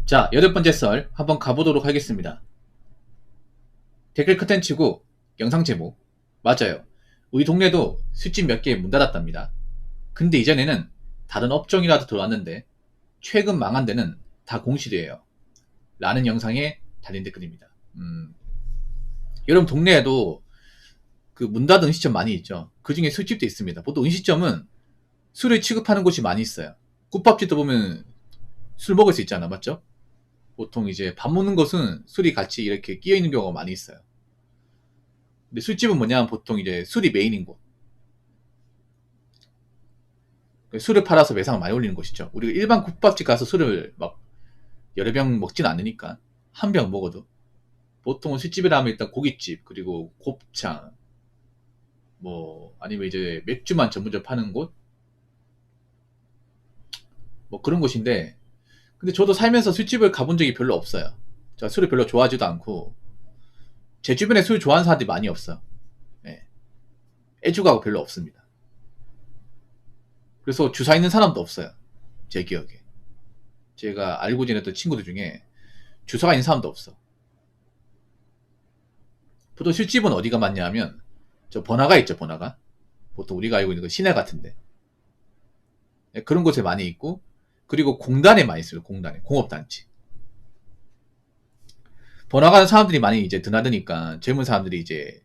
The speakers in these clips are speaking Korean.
자, 8번째 썰 한번 가보도록 하겠습니다. 댓글 컨텐츠고 영상 제목 맞아요. 우리 동네도 술집 몇 개 문 닫았답니다. 근데 이전에는 다른 업종이라도 들어왔는데 최근 망한 데는 다 공실이에요. 라는 영상에 달린 댓글입니다. 여러분 동네에도 그 문 닫은 음식점 많이 있죠. 그 중에 술집도 있습니다. 보통 음식점은 술을 취급하는 곳이 많이 있어요. 국밥집도 보면 술 먹을 수 있잖아, 맞죠? 보통 이제 밥 먹는 곳은 술이 같이 이렇게 끼어 있는 경우가 많이 있어요. 근데 술집은 뭐냐면 보통 이제 술이 메인인 곳. 술을 팔아서 매상을 많이 올리는 곳이죠. 우리가 일반 국밥집 가서 술을 막 여러 병 먹진 않으니까 한 병 먹어도 보통은 술집이라 하면 일단 고깃집 그리고 곱창 뭐 아니면 이제 맥주만 전문점 파는 곳 뭐 그런 곳인데, 근데 저도 살면서 술집을 가본 적이 별로 없어요. 제가 술을 별로 좋아하지도 않고 제 주변에 술 좋아하는 사람들이 많이 없어요. 예. 애주가가 별로 없습니다. 그래서 주사 있는 사람도 없어요. 제 기억에. 제가 알고 지냈던 친구들 중에 주사가 있는 사람도 없어. 보통 술집은 어디가 많냐 하면 저 번화가 있죠, 번화가. 보통 우리가 알고 있는 그 시내 같은데. 예, 그런 곳에 많이 있고, 그리고 공단에 많이 있어요. 공단에. 공업단지. 번화가는 사람들이 많이 이제 드나드니까 젊은 사람들이 이제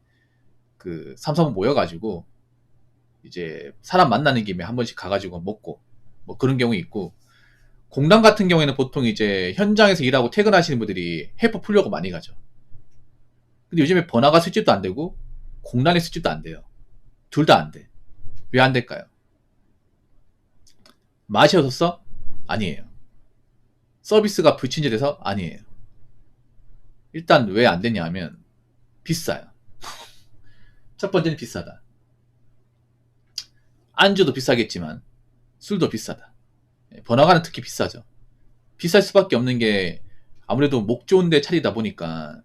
그 삼삼 모여가지고 이제 사람 만나는 김에 한 번씩 가가지고 먹고 뭐 그런 경우 있고, 공단 같은 경우에는 보통 이제 현장에서 일하고 퇴근하시는 분들이 해포 풀려고 많이 가죠. 근데 요즘에 번화가 술집도 안 되고 공단의 술집도 안 돼요. 둘 다 안 돼. 왜 안 될까요? 맛이 없었어? 아니에요. 서비스가 불친절해서? 아니에요. 일단 왜 안 되냐 하면 비싸요. 첫 번째는 비싸다. 안주도 비싸겠지만 술도 비싸다. 번화가는 특히 비싸죠. 비쌀 수밖에 없는 게 아무래도 목 좋은 데 차리다 보니까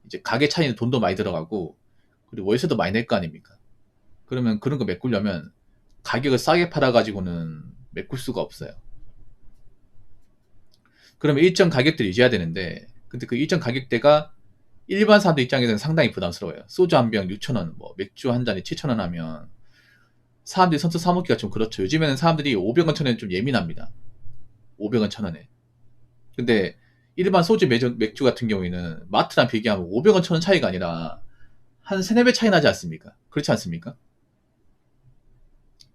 이제 가게 차리는 돈도 많이 들어가고 그리고 월세도 많이 낼 거 아닙니까? 그러면 그런 거 메꾸려면 가격을 싸게 팔아가지고는 메꿀 수가 없어요. 그러면 일정 가격대를 유지해야 되는데, 근데 그 일정 가격대가 일반 사람들 입장에서는 상당히 부담스러워요. 소주 한 병 6,000원, 뭐 맥주 한 잔에 7,000원 하면 사람들이 선뜻 사먹기가 좀 그렇죠. 요즘에는 사람들이 500원, 1,000원에 좀 예민합니다. 500원, 1,000원에. 근데 일반 소주, 맥주 같은 경우에는 마트랑 비교하면 500원, 1,000원 차이가 아니라 한 3, 4배 차이 나지 않습니까? 그렇지 않습니까?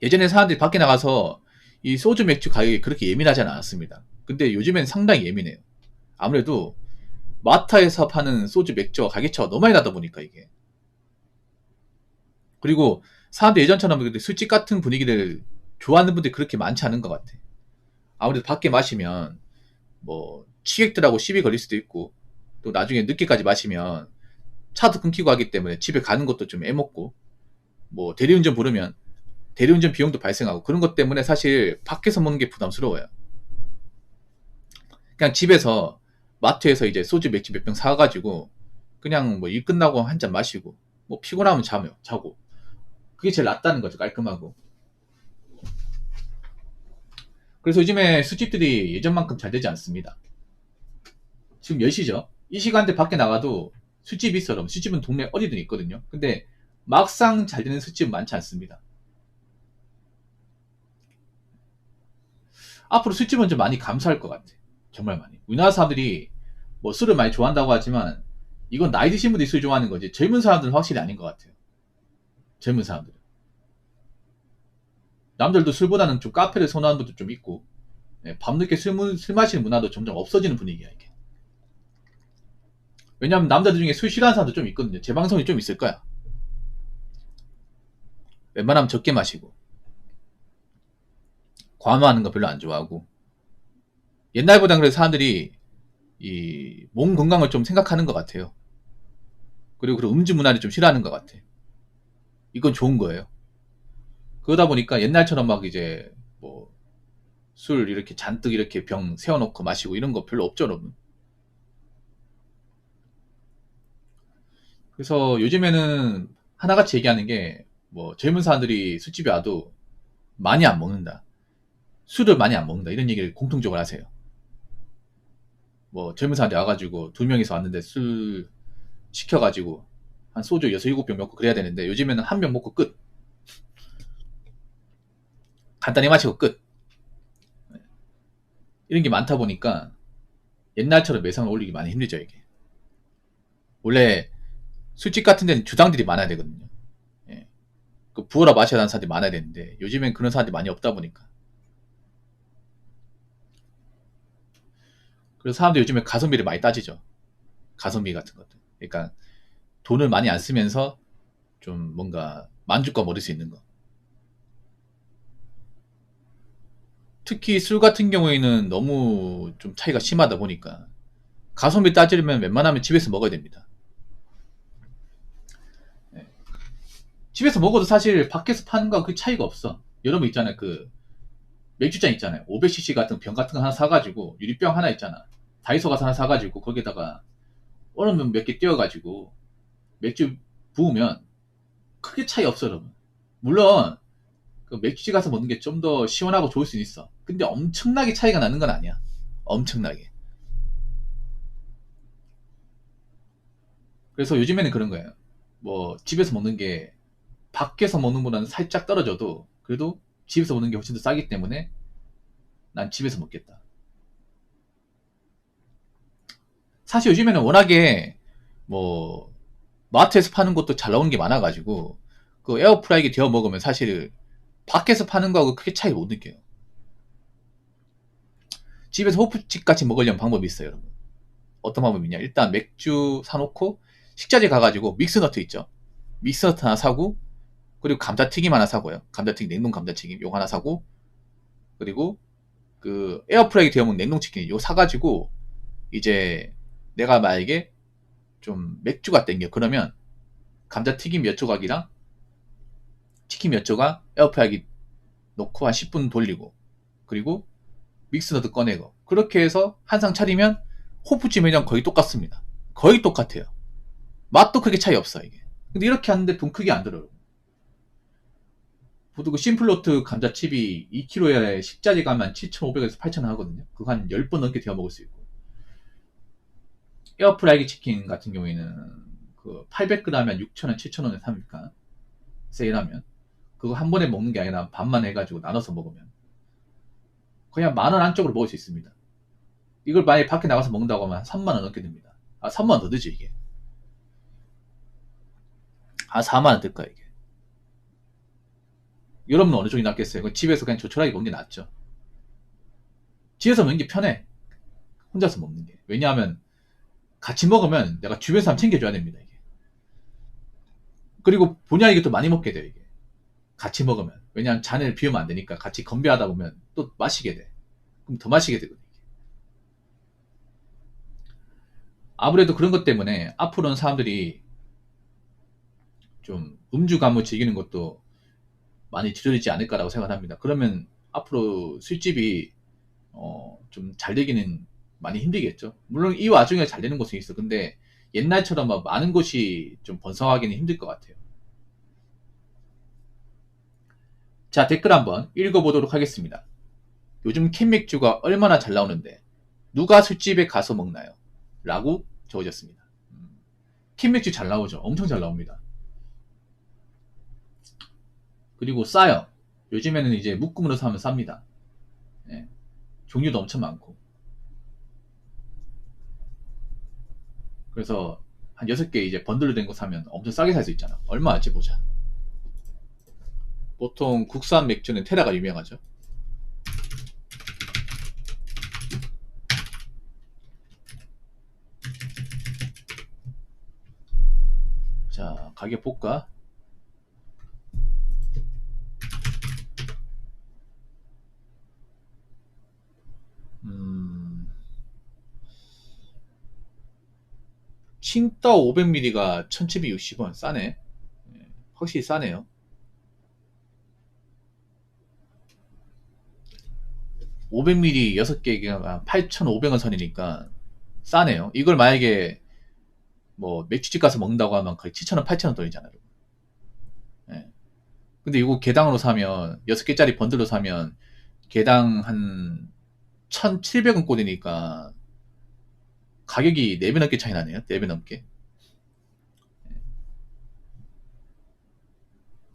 예전에 사람들이 밖에 나가서 이 소주, 맥주 가격이 그렇게 예민하지 않았습니다. 근데 요즘엔 상당히 예민해요. 아무래도 마트에서 파는 소주, 맥주와 가격차가 너무 많이 나다 보니까 이게. 그리고 사람들 예전처럼 술집 같은 분위기를 좋아하는 분들이 그렇게 많지 않은 것 같아. 아무래도 밖에 마시면 뭐 취객들하고 시비 걸릴 수도 있고, 또 나중에 늦게까지 마시면 차도 끊기고 하기 때문에 집에 가는 것도 좀 애먹고, 뭐 대리운전 부르면 대리운전 비용도 발생하고, 그런 것 때문에 사실 밖에서 먹는 게 부담스러워요. 그냥 집에서 마트에서 이제 소주 맥주 몇 병 사가지고 그냥 뭐 일 끝나고 한 잔 마시고 뭐 피곤하면 자고, 그게 제일 낫다는 거죠. 깔끔하고. 그래서 요즘에 술집들이 예전만큼 잘 되지 않습니다. 지금 10시죠. 이 시간대 밖에 나가도 술집이 있어. 그럼 술집은 동네 어디든 있거든요. 근데 막상 잘 되는 술집은 많지 않습니다. 앞으로 술집은 좀 많이 감소할 것 같아. 정말 많이. 우리나라 사람들이 뭐 술을 많이 좋아한다고 하지만 이건 나이 드신 분들이 술 좋아하는 거지 젊은 사람들은 확실히 아닌 것 같아요. 젊은 사람들은. 남들도 술보다는 좀 카페를 선호하는 분도 좀 있고, 밤늦게 술 마시는 문화도 점점 없어지는 분위기야 이게. 왜냐면 남자들 중에 술 싫어하는 사람도 좀 있거든요. 제 방송이 좀 있을 거야. 웬만하면 적게 마시고 과음하는 거 별로 안 좋아하고, 옛날보다 그래도 사람들이 이 몸 건강을 좀 생각하는 것 같아요. 그리고 그런 음주 문화를 좀 싫어하는 것 같아. 이건 좋은 거예요. 그러다 보니까 옛날처럼 막 이제 뭐 술 이렇게 잔뜩 이렇게 병 세워놓고 마시고 이런 거 별로 없죠, 여러분. 그래서 요즘에는 하나같이 얘기하는 게, 뭐 젊은 사람들이 술집에 와도 많이 안 먹는다, 술을 많이 안 먹는다, 이런 얘기를 공통적으로 하세요. 뭐 젊은 사람들이 와가지고 2명이서 왔는데 술 시켜가지고 한 소주 6, 7병 먹고 그래야 되는데 요즘에는 한 병 먹고 끝. 간단히 마시고 끝. 이런 게 많다 보니까 옛날처럼 매상을 올리기 많이 힘들죠, 이게. 원래 술집 같은 데는 주당들이 많아야 되거든요. 예. 그 부어라 마셔야 하는 사람들이 많아야 되는데 요즘엔 그런 사람들이 많이 없다 보니까. 그래서 사람들이 요즘에 가성비를 많이 따지죠. 가성비 같은 것들. 그러니까 돈을 많이 안 쓰면서 좀 뭔가 만족감 얻을 수 있는 거. 특히 술 같은 경우에는 너무 좀 차이가 심하다 보니까 가성비 따지려면 웬만하면 집에서 먹어야 됩니다. 네. 집에서 먹어도 사실 밖에서 파는 거하고 그 차이가 없어. 여러분 있잖아요. 그 맥주잔 있잖아요. 500cc 같은 병 같은 거 하나 사가지고 유리병 하나 있잖아. 다이소 가서 하나 사가지고 거기다가 얼음 몇 개 띄워가지고 맥주 부으면 크게 차이 없어, 여러분. 물론 그 맥주집 가서 먹는 게 좀 더 시원하고 좋을 수는 있어. 근데 엄청나게 차이가 나는 건 아니야. 엄청나게. 그래서 요즘에는 그런 거예요. 뭐 집에서 먹는 게 밖에서 먹는 것보다는 살짝 떨어져도 그래도 집에서 먹는 게 훨씬 더 싸기 때문에 난 집에서 먹겠다. 사실 요즘에는 워낙에 뭐 마트에서 파는 것도 잘 나오는 게 많아가지고 그 에어프라이기 데워 먹으면 사실 밖에서 파는 거하고 크게 차이 못 느껴요. 집에서 호프집 같이 먹으려면 방법이 있어요, 여러분. 어떤 방법이냐? 일단 맥주 사놓고 식자재 가가지고 믹스너트 있죠. 믹스너트 하나 사고 그리고 감자튀김 하나 사고요. 감자튀김 냉동 감자튀김 요거 하나 사고 그리고 그 에어프라이기 데워 먹는 냉동치킨 요거 사가지고 이제 내가 만약에 좀 맥주가 땡겨 그러면 감자튀김 몇 조각이랑 치킨 몇 조각 에어프라이기 넣고 한 10분 돌리고 그리고 믹스너트 꺼내고 그렇게 해서 한 상 차리면 호프집이랑 거의 똑같습니다. 거의 똑같아요. 맛도 크게 차이 없어 이게. 근데 이렇게 하는데 돈 크게 안 들어요. 보통 그 심플로트 감자칩이 2kg에 식자재 가면 7,500에서 8,000원 하거든요. 그거 한 10번 넘게 데워 먹을 수 있고. 에어프라이기 치킨 같은 경우에는 그 800g이면 6,000원, 7,000원에 삽니까? 세일하면. 그거 한 번에 먹는 게 아니라 반만 해가지고 나눠서 먹으면. 그냥 10,000원 안쪽으로 먹을 수 있습니다. 이걸 만약에 밖에 나가서 먹는다고 하면 한 3만원 넘게 듭니다. 아, 3만원 더 드지, 이게. 한 4만원 들 거야, 이게. 여러분은 어느 쪽이 낫겠어요? 집에서 그냥 조촐하게 먹는 게 낫죠. 집에서 먹는 게 편해. 혼자서 먹는 게. 왜냐하면 같이 먹으면 내가 주변 사람 챙겨줘야 됩니다, 이게. 그리고 본의 아니게 또 많이 먹게 돼요, 이게. 같이 먹으면. 왜냐하면 잔을 비우면 안 되니까 같이 건배하다 보면 또 마시게 돼. 그럼 더 마시게 되거든요. 아무래도 그런 것 때문에 앞으로는 사람들이 좀 음주 감을 즐기는 것도 많이 줄어들지 않을까라고 생각합니다. 그러면 앞으로 술집이 좀 잘 되기는 많이 힘들겠죠. 물론 이 와중에 잘 되는 곳은 있어. 근데 옛날처럼 막 많은 곳이 좀 번성하기는 힘들 것 같아요. 자, 댓글 한번 읽어보도록 하겠습니다. 요즘 캔맥주가 얼마나 잘 나오는데 누가 술집에 가서 먹나요? 라고 적어졌습니다. 캔맥주 잘 나오죠. 엄청 잘 나옵니다. 그리고 싸요. 요즘에는 이제 묶음으로 사면 쌉니다. 예, 종류도 엄청 많고. 그래서 한 6개 이제 번들로 된 거 사면 엄청 싸게 살 수 있잖아. 얼마 할지 보자. 보통 국산 맥주는 테라가 유명하죠. 자, 가격 볼까? 칭따오 500ml가 1760원. 싸네. 예, 확실히 싸네요. 500ml 6개가 8,500원 선이니까 싸네요. 이걸 만약에 뭐 맥주집 가서 먹는다고 하면 거의 7,000원, 8,000원 돈이잖아요. 예. 근데 이거 개당으로 사면 6개짜리 번들로 사면 개당 한 1,700원 꼴이니까 가격이 4배 넘게 차이 나네요. 4배 넘게.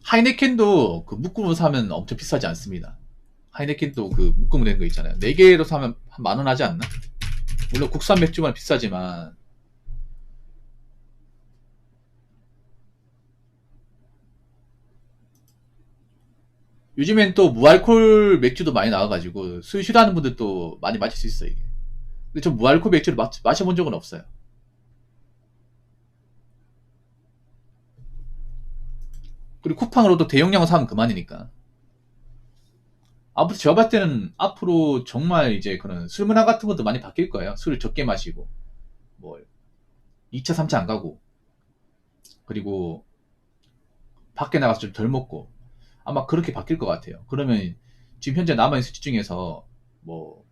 하이네켄도 그 묶음으로 사면 엄청 비싸지 않습니다. 하이네켄도 그 묶음으로 된 거 있잖아요. 4개로 사면 한 10,000원 하지 않나? 물론 국산 맥주만 비싸지만 요즘엔 또 무알콜 맥주도 많이 나와가지고 술 싫어하는 분들도 많이 마실 수 있어요, 이게. 근데 저 무알콜 맥주를 마셔본 적은 없어요. 그리고 쿠팡으로도 대용량을 사면 그만이니까. 아무튼 제가 봤을 때는 앞으로 정말 이제 그런 술 문화 같은 것도 많이 바뀔 거예요. 술을 적게 마시고, 뭐, 2차, 3차 안 가고, 그리고 밖에 나가서 좀 덜 먹고, 아마 그렇게 바뀔 것 같아요. 그러면 지금 현재 남아있는 수치 중에서 뭐,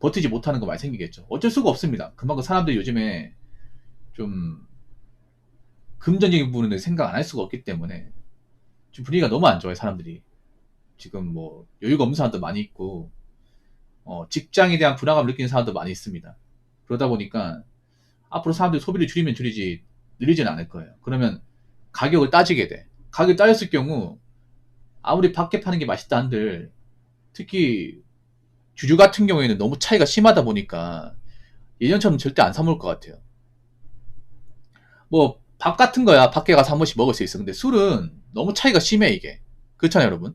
버티지 못하는 거 많이 생기겠죠. 어쩔 수가 없습니다. 그만큼 사람들이 요즘에 좀 금전적인 부분에 생각 안 할 수가 없기 때문에 지금 분위기가 너무 안 좋아요, 사람들이. 지금 뭐, 여유가 없는 사람도 많이 있고, 직장에 대한 불안감을 느끼는 사람도 많이 있습니다. 그러다 보니까 앞으로 사람들이 소비를 줄이면 줄이지 늘리지는 않을 거예요. 그러면 가격을 따지게 돼. 가격을 따졌을 경우 아무리 밖에 파는 게 맛있다 한들 특히 주류 같은 경우에는 너무 차이가 심하다 보니까 예전처럼 절대 안 사 먹을 것 같아요. 뭐 밥 같은 거야 밖에 가서 한 번씩 먹을 수 있어. 근데 술은 너무 차이가 심해 이게. 그렇잖아요, 여러분.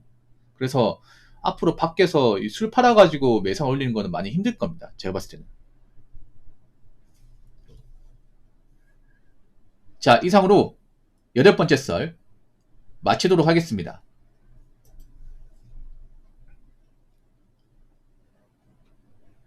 그래서 앞으로 밖에서 이술 팔아가지고 매상 올리는 거는 많이 힘들 겁니다. 제가 봤을 때는. 자, 이상으로 8번째 썰 마치도록 하겠습니다.